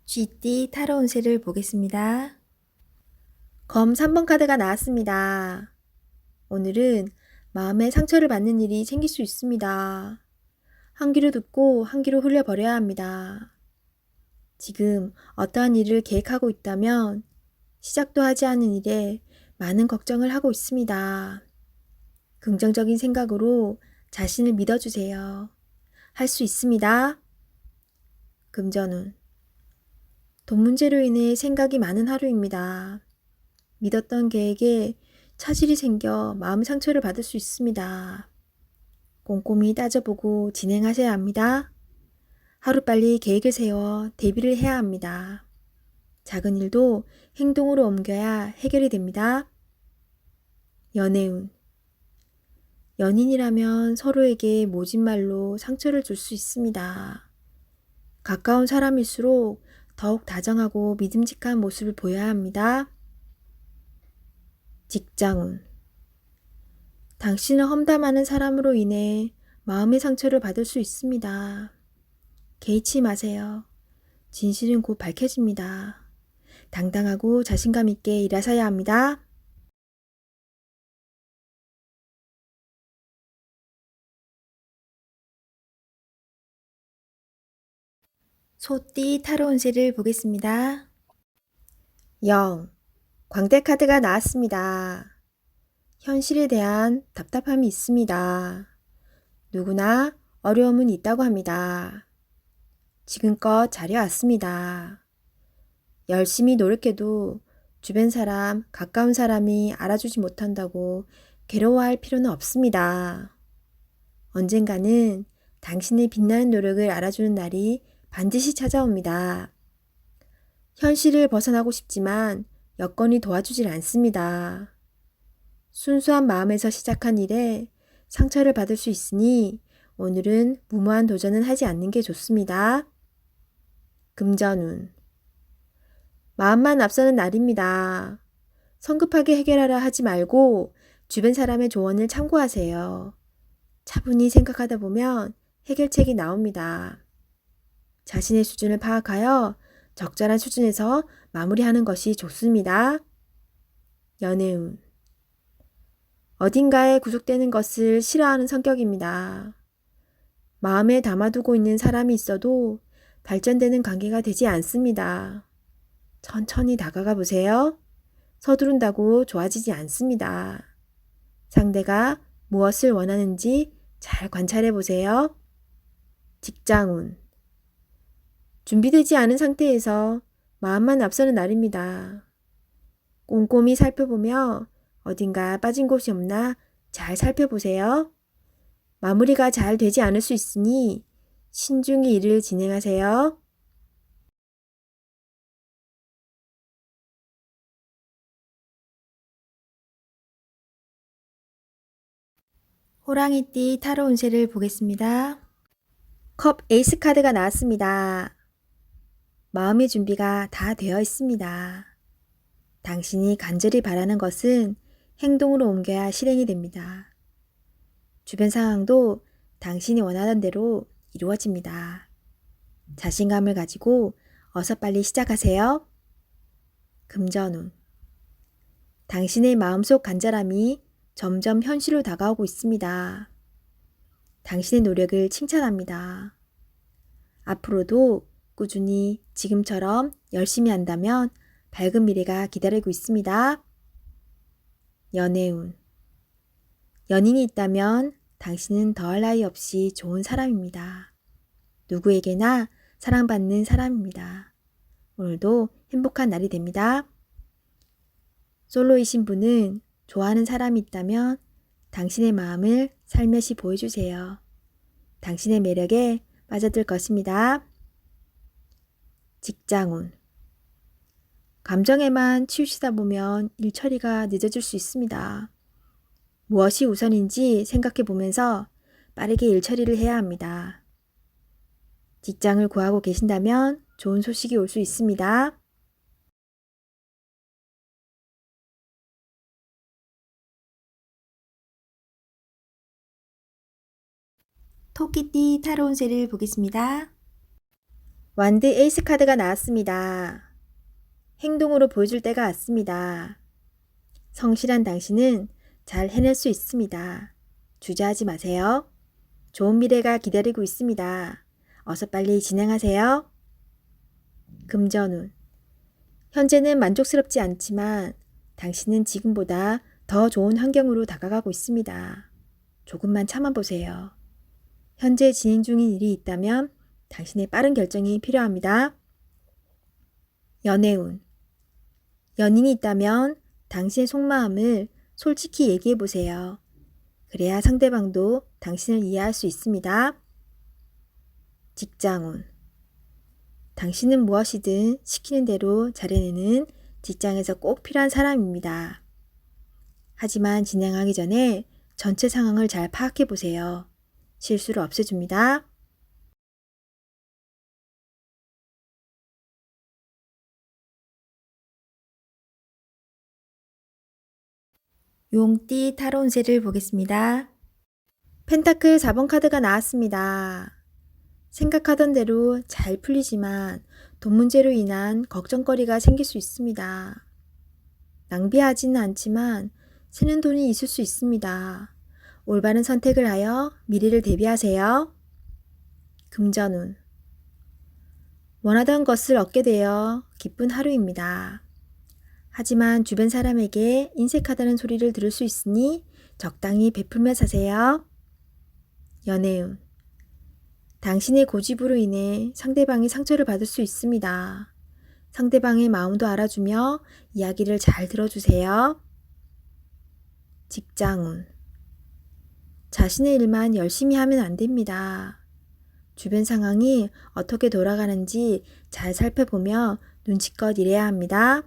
쥐띠 타로 운세를 보겠습니다. 검 3번 카드가 나왔습니다. 오늘은 마음의 상처를 받는 일이 생길 수 있습니다. 한 귀로 듣고 한 귀로 흘려버려야 합니다. 지금 어떠한 일을 계획하고 있다면 시작도 하지 않은 일에 많은 걱정을 하고 있습니다. 긍정적인 생각으로 자신을 믿어주세요. 할 수 있습니다. 금전운. 돈 문제로 인해 생각이 많은 하루입니다. 믿었던 계획에 차질이 생겨 마음 상처를 받을 수 있습니다. 꼼꼼히 따져보고 진행하셔야 합니다. 하루빨리 계획을 세워 대비를 해야 합니다. 작은 일도 행동으로 옮겨야 해결이 됩니다. 연애운. 연인이라면 서로에게 모진 말로 상처를 줄 수 있습니다. 가까운 사람일수록 더욱 다정하고 믿음직한 모습을 보여야 합니다. 직장운. 당신을 험담하는 사람으로 인해 마음의 상처를 받을 수 있습니다. 개의치 마세요. 진실은 곧 밝혀집니다. 당당하고 자신감 있게 일하셔야 합니다. 소띠 타로 운세를 보겠습니다. 0. 광대 카드가 나왔습니다. 현실에 대한 답답함이 있습니다. 누구나 어려움은 있다고 합니다. 지금껏 잘해왔습니다. 열심히 노력해도 주변 사람, 가까운 사람이 알아주지 못한다고 괴로워할 필요는 없습니다. 언젠가는 당신의 빛나는 노력을 알아주는 날이 반드시 찾아옵니다. 현실을 벗어나고 싶지만 여건이 도와주질 않습니다. 순수한 마음에서 시작한 일에 상처를 받을 수 있으니 오늘은 무모한 도전은 하지 않는 게 좋습니다. 금전운. 마음만 앞서는 날입니다. 성급하게 해결하려 하지 말고 주변 사람의 조언을 참고하세요. 차분히 생각하다 보면 해결책이 나옵니다. 자신의 수준을 파악하여 적절한 수준에서 마무리하는 것이 좋습니다. 연애운. 어딘가에 구속되는 것을 싫어하는 성격입니다. 마음에 담아두고 있는 사람이 있어도 발전되는 관계가 되지 않습니다. 천천히 다가가 보세요. 서두른다고 좋아지지 않습니다. 상대가 무엇을 원하는지 잘 관찰해 보세요. 직장운. 준비되지 않은 상태에서 마음만 앞서는 날입니다. 꼼꼼히 살펴보며 어딘가 빠진 곳이 없나 잘 살펴보세요. 마무리가 잘 되지 않을 수 있으니 신중히 일을 진행하세요. 호랑이띠 타로 운세를 보겠습니다. 컵 에이스 카드가 나왔습니다. 마음의 준비가 다 되어 있습니다. 당신이 간절히 바라는 것은 행동으로 옮겨야 실행이 됩니다. 주변 상황도 당신이 원하는 대로 이루어집니다. 자신감을 가지고 어서 빨리 시작하세요. 금전운. 당신의 마음속 간절함이 점점 현실로 다가오고 있습니다. 당신의 노력을 칭찬합니다. 앞으로도 꾸준히 지금처럼 열심히 한다면 밝은 미래가 기다리고 있습니다. 연애운. 연인이 있다면 당신은 더할 나위 없이 좋은 사람입니다. 누구에게나 사랑받는 사람입니다. 오늘도 행복한 날이 됩니다. 솔로이신 분은 좋아하는 사람이 있다면 당신의 마음을 살며시 보여주세요. 당신의 매력에 빠져들 것입니다. 직장운. 감정에만 치우치다 보면 일 처리가 늦어질 수 있습니다. 무엇이 우선인지 생각해 보면서 빠르게 일 처리를 해야 합니다. 직장을 구하고 계신다면 좋은 소식이 올 수 있습니다. 토끼띠 타로 운세를 보겠습니다. 완드 에이스 카드가 나왔습니다. 행동으로 보여줄 때가 왔습니다. 성실한 당신은 잘 해낼 수 있습니다. 주저하지 마세요. 좋은 미래가 기다리고 있습니다. 어서 빨리 진행하세요. 금전운. 현재는 만족스럽지 않지만 당신은 지금보다 더 좋은 환경으로 다가가고 있습니다. 조금만 참아보세요. 현재 진행 중인 일이 있다면 당신의 빠른 결정이 필요합니다. 연애운. 연인이 있다면 당신의 속마음을 솔직히 얘기해보세요. 그래야 상대방도 당신을 이해할 수 있습니다. 직장운. 당신은 무엇이든 시키는 대로 잘해내는 직장에서 꼭 필요한 사람입니다. 하지만 진행하기 전에 전체 상황을 잘 파악해보세요. 실수를 없애줍니다. 용띠 타로 운세를 보겠습니다. 펜타클 4번 카드가 나왔습니다. 생각하던 대로 잘 풀리지만 돈 문제로 인한 걱정거리가 생길 수 있습니다. 낭비하지는 않지만 새는 돈이 있을 수 있습니다. 올바른 선택을 하여 미래를 대비하세요. 금전운. 원하던 것을 얻게 되어 기쁜 하루입니다. 하지만 주변 사람에게 인색하다는 소리를 들을 수 있으니 적당히 베풀며 사세요. 연애운. 당신의 고집으로 인해 상대방이 상처를 받을 수 있습니다. 상대방의 마음도 알아주며 이야기를 잘 들어주세요. 직장운. 자신의 일만 열심히 하면 안 됩니다. 주변 상황이 어떻게 돌아가는지 잘 살펴보며 눈치껏 일해야 합니다.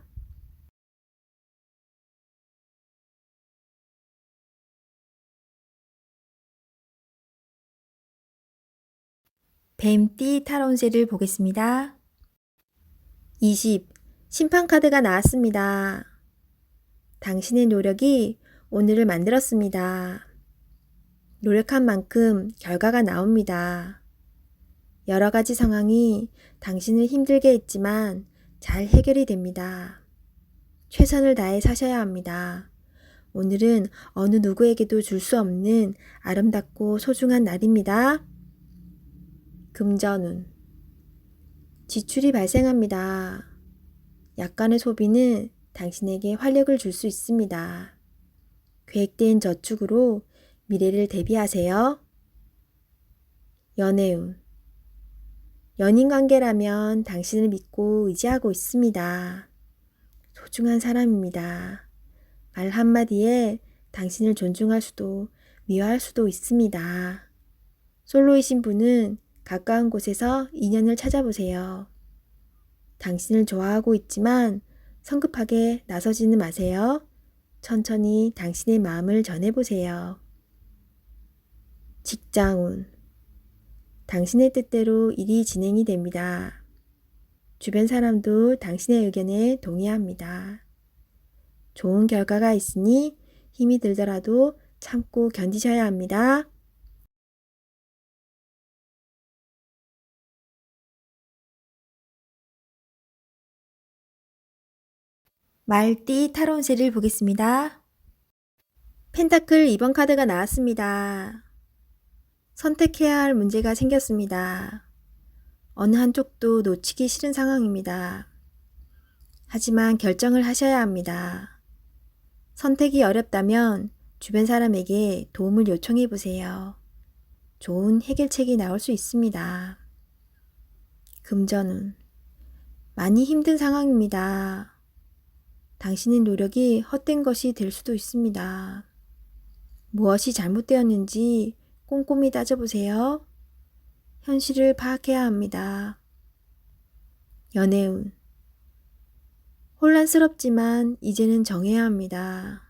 뱀띠 타로 운세를 보겠습니다. 20. 심판카드가 나왔습니다. 당신의 노력이 오늘을 만들었습니다. 노력한 만큼 결과가 나옵니다. 여러 가지 상황이 당신을 힘들게 했지만 잘 해결이 됩니다. 최선을 다해 사셔야 합니다. 오늘은 어느 누구에게도 줄 수 없는 아름답고 소중한 날입니다. 금전운. 지출이 발생합니다. 약간의 소비는 당신에게 활력을 줄 수 있습니다. 계획된 저축으로 미래를 대비하세요. 연애운. 연인 관계라면 당신을 믿고 의지하고 있습니다. 소중한 사람입니다. 말 한마디에 당신을 존중할 수도 미워할 수도 있습니다. 솔로이신 분은 가까운 곳에서 인연을 찾아보세요. 당신을 좋아하고 있지만 성급하게 나서지는 마세요. 천천히 당신의 마음을 전해보세요. 직장운. 당신의 뜻대로 일이 진행이 됩니다. 주변 사람도 당신의 의견에 동의합니다. 좋은 결과가 있으니 힘이 들더라도 참고 견디셔야 합니다. 말띠 타로 운세를 보겠습니다. 펜타클 2번 카드가 나왔습니다. 선택해야 할 문제가 생겼습니다. 어느 한쪽도 놓치기 싫은 상황입니다. 하지만 결정을 하셔야 합니다. 선택이 어렵다면 주변 사람에게 도움을 요청해 보세요. 좋은 해결책이 나올 수 있습니다. 금전운. 많이 힘든 상황입니다. 당신의 노력이 헛된 것이 될 수도 있습니다. 무엇이 잘못되었는지 꼼꼼히 따져보세요. 현실을 파악해야 합니다. 연애운. 혼란스럽지만 이제는 정해야 합니다.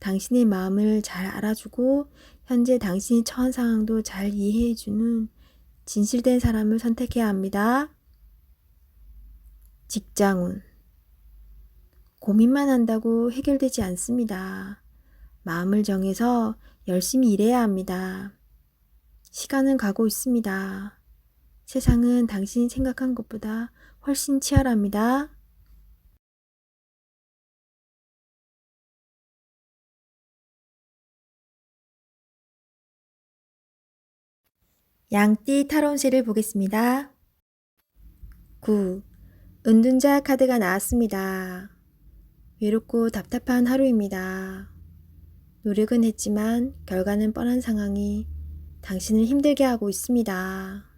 당신의 마음을 잘 알아주고 현재 당신이 처한 상황도 잘 이해해주는 진실된 사람을 선택해야 합니다. 직장운. 고민만 한다고 해결되지 않습니다. 마음을 정해서 열심히 일해야 합니다. 시간은 가고 있습니다. 세상은 당신이 생각한 것보다 훨씬 치열합니다. 양띠 타로운세를 보겠습니다. 9. 은둔자 카드가 나왔습니다. 외롭고 답답한 하루입니다. 노력은 했지만 결과는 뻔한 상황이 당신을 힘들게 하고 있습니다.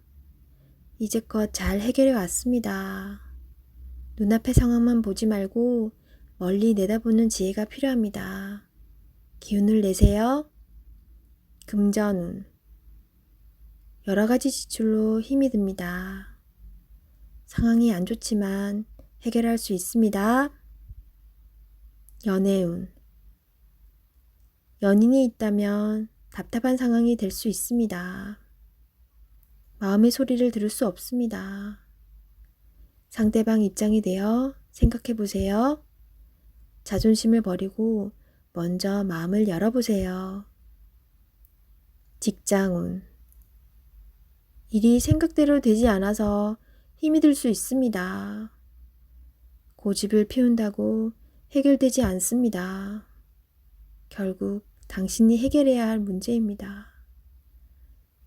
이제껏 잘 해결해 왔습니다. 눈앞의 상황만 보지 말고 멀리 내다보는 지혜가 필요합니다. 기운을 내세요. 금전운. 여러 가지 지출로 힘이 듭니다. 상황이 안 좋지만 해결할 수 있습니다. 연애운. 연인이 있다면 답답한 상황이 될 수 있습니다. 마음의 소리를 들을 수 없습니다. 상대방 입장이 되어 생각해 보세요. 자존심을 버리고 먼저 마음을 열어보세요. 직장운. 일이 생각대로 되지 않아서 힘이 들 수 있습니다. 고집을 피운다고 해결되지 않습니다. 결국 당신이 해결해야 할 문제입니다.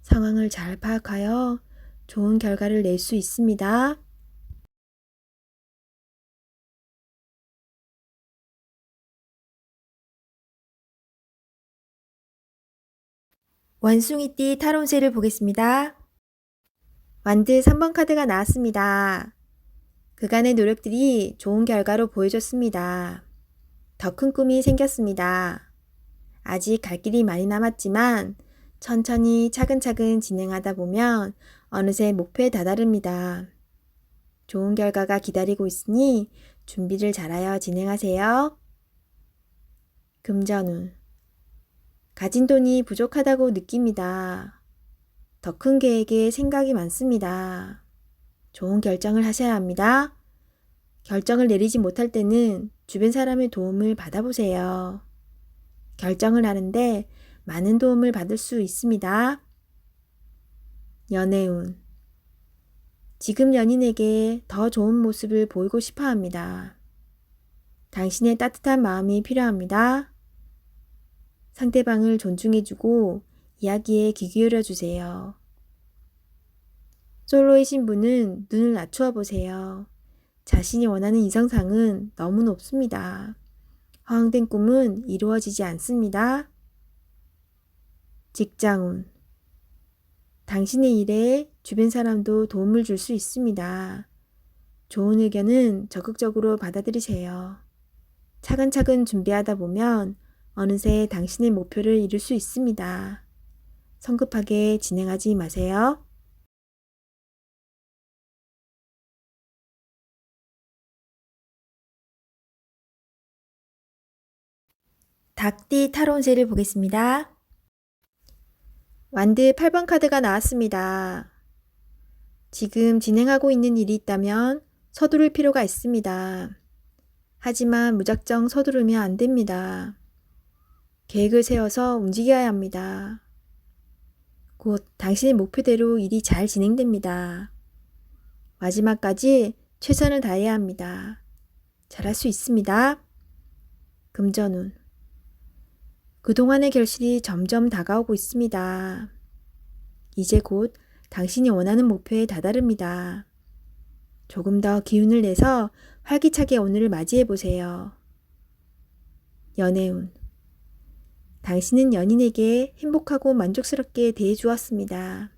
상황을 잘 파악하여 좋은 결과를 낼 수 있습니다. 원숭이띠 타로운세를 보겠습니다. 완드 3번 카드가 나왔습니다. 그간의 노력들이 좋은 결과로 보여줬습니다. 더 큰 꿈이 생겼습니다. 아직 갈 길이 많이 남았지만 천천히 차근차근 진행하다 보면 어느새 목표에 다다릅니다. 좋은 결과가 기다리고 있으니 준비를 잘하여 진행하세요. 금전운. 가진 돈이 부족하다고 느낍니다. 더 큰 계획에 생각이 많습니다. 좋은 결정을 하셔야 합니다. 결정을 내리지 못할 때는 주변 사람의 도움을 받아보세요. 결정을 하는데 많은 도움을 받을 수 있습니다. 연애운. 지금 연인에게 더 좋은 모습을 보이고 싶어 합니다. 당신의 따뜻한 마음이 필요합니다. 상대방을 존중해주고 이야기에 귀 기울여 주세요. 솔로이신 분은 눈을 낮추어 보세요. 자신이 원하는 이성상은 너무 높습니다. 허황된 꿈은 이루어지지 않습니다. 직장운. 당신의 일에 주변 사람도 도움을 줄 수 있습니다. 좋은 의견은 적극적으로 받아들이세요. 차근차근 준비하다 보면 어느새 당신의 목표를 이룰 수 있습니다. 성급하게 진행하지 마세요. 닭띠 타로운세를 보겠습니다. 완드 8번 카드가 나왔습니다. 지금 진행하고 있는 일이 있다면 서두를 필요가 있습니다. 하지만 무작정 서두르면 안 됩니다. 계획을 세워서 움직여야 합니다. 곧 당신의 목표대로 일이 잘 진행됩니다. 마지막까지 최선을 다해야 합니다. 잘할 수 있습니다. 금전운. 그동안의 결실이 점점 다가오고 있습니다. 이제 곧 당신이 원하는 목표에 다다릅니다. 조금 더 기운을 내서 활기차게 오늘을 맞이해 보세요. 연애운. 당신은 연인에게 행복하고 만족스럽게 대해 주었습니다.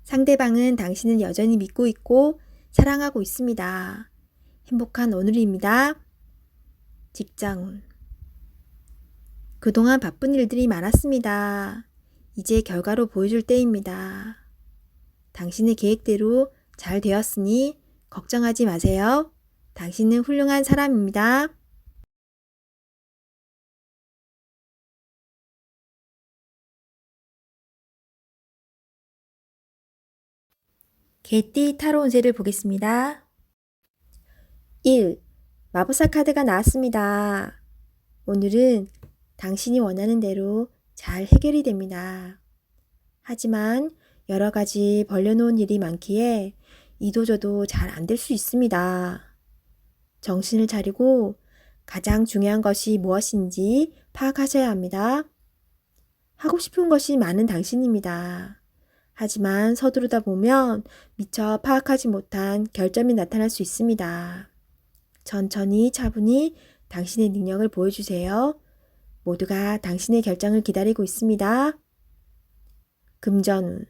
상대방은 당신을 여전히 믿고 있고 사랑하고 있습니다. 행복한 오늘입니다. 직장운. 그동안 바쁜 일들이 많았습니다. 이제 결과로 보여줄 때입니다. 당신의 계획대로 잘 되었으니 걱정하지 마세요. 당신은 훌륭한 사람입니다. 개띠 타로 운세를 보겠습니다. 1. 마법사 카드가 나왔습니다. 오늘은 당신이 원하는 대로 잘 해결이 됩니다. 하지만 여러 가지 벌려놓은 일이 많기에 이도저도 잘 안 될 수 있습니다. 정신을 차리고 가장 중요한 것이 무엇인지 파악하셔야 합니다. 하고 싶은 것이 많은 당신입니다. 하지만 서두르다 보면 미처 파악하지 못한 결점이 나타날 수 있습니다. 천천히 차분히 당신의 능력을 보여주세요. 모두가 당신의 결정을 기다리고 있습니다. 금전운.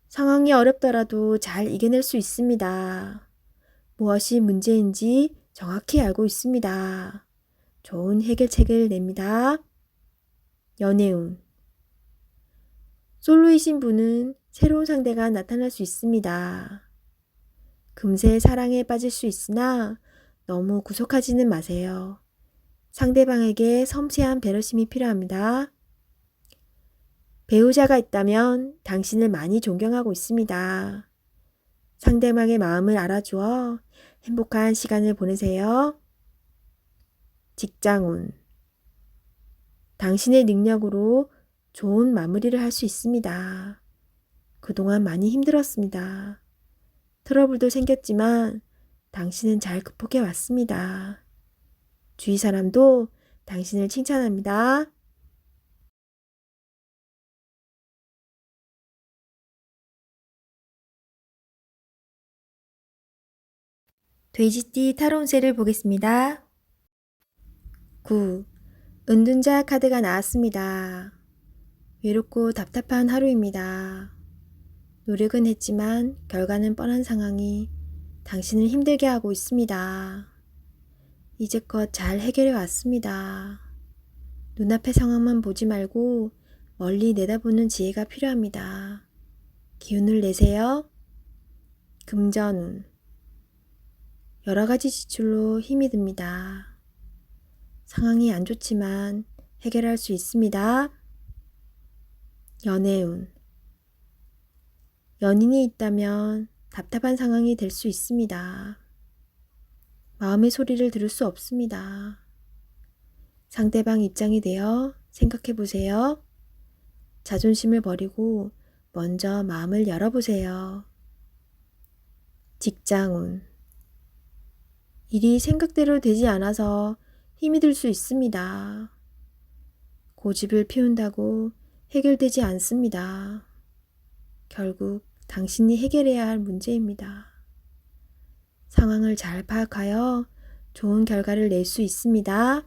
상황이 어렵더라도 잘 이겨낼 수 있습니다. 무엇이 문제인지 정확히 알고 있습니다. 좋은 해결책을 냅니다. 연애운. 솔로이신 분은 새로운 상대가 나타날 수 있습니다. 금세 사랑에 빠질 수 있으나 너무 구속하지는 마세요. 상대방에게 섬세한 배려심이 필요합니다. 배우자가 있다면 당신을 많이 존경하고 있습니다. 상대방의 마음을 알아주어 행복한 시간을 보내세요. 직장운. 당신의 능력으로 좋은 마무리를 할 수 있습니다. 그동안 많이 힘들었습니다. 트러블도 생겼지만 당신은 잘 극복해 왔습니다. 주위 사람도 당신을 칭찬합니다. 돼지띠 타로운세를 보겠습니다. 9. 은둔자 카드가 나왔습니다. 외롭고 답답한 하루입니다. 노력은 했지만 결과는 뻔한 상황이 당신을 힘들게 하고 있습니다. 이제껏 잘 해결해 왔습니다. 눈앞의 상황만 보지 말고 멀리 내다보는 지혜가 필요합니다. 기운을 내세요. 금전운. 여러 가지 지출로 힘이 듭니다. 상황이 안 좋지만 해결할 수 있습니다. 연애운. 연인이 있다면 답답한 상황이 될 수 있습니다. 마음의 소리를 들을 수 없습니다. 상대방 입장이 되어 생각해 보세요. 자존심을 버리고 먼저 마음을 열어보세요. 직장운. 일이 생각대로 되지 않아서 힘이 들 수 있습니다. 고집을 피운다고 해결되지 않습니다. 결국 당신이 해결해야 할 문제입니다. 상황을 잘 파악하여 좋은 결과를 낼 수 있습니다.